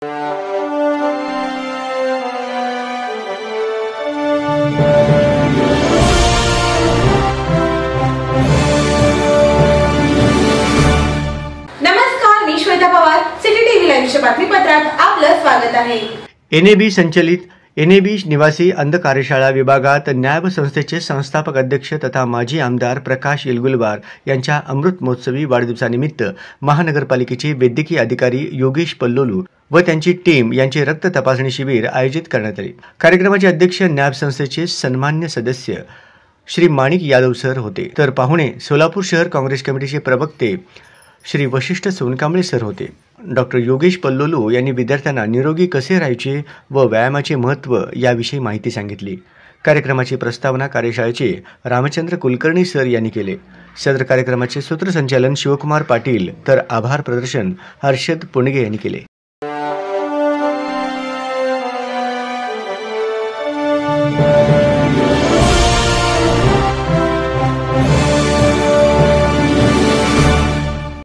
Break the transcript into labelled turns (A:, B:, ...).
A: नमस्कार, मी Shweta Pawar. City TV लाईव्हच्या बातमीपत्रात आपलं स्वागत आहे.
B: एनएबी संचलित एनएबी निवासी अंध कार्यशाळा विभागात न्याय संस्थेचे संस्थापक अध्यक्ष तथा माजी आमदार प्रकाश येलगुलवार यांच्या अमृत महोत्सवी वाढदिवसानिमित्त महानगरपालिकेचे वैद्यकीय अधिकारी योगेश पल्लोलू व त्यांची टीम यांचे रक्त तपासणी शिबिर आयोजित करण्यात आले. कार्यक्रमाचे अध्यक्ष न्याय संस्थेचे सन्मान्य सदस्य श्री माणिक यादव सर होते, तर पाहुणे सोलापूर शहर काँग्रेस कमिटीचे प्रवक्ते श्री वशिष्ठ सोनकांबळे सर होते. डॉक्टर योगेश पल्लोलू यांनी विद्यार्थ्यांना निरोगी कसे राहायचे व व्यायामाचे महत्त्व याविषयी माहिती सांगितली. कार्यक्रमाची प्रस्तावना कार्यशाळेचे रामचंद्र कुलकर्णी सर यांनी केले. सदर कार्यक्रमाचे सूत्रसंचालन शिवकुमार पाटील तर आभार प्रदर्शन हर्षद पुणगे यांनी केले.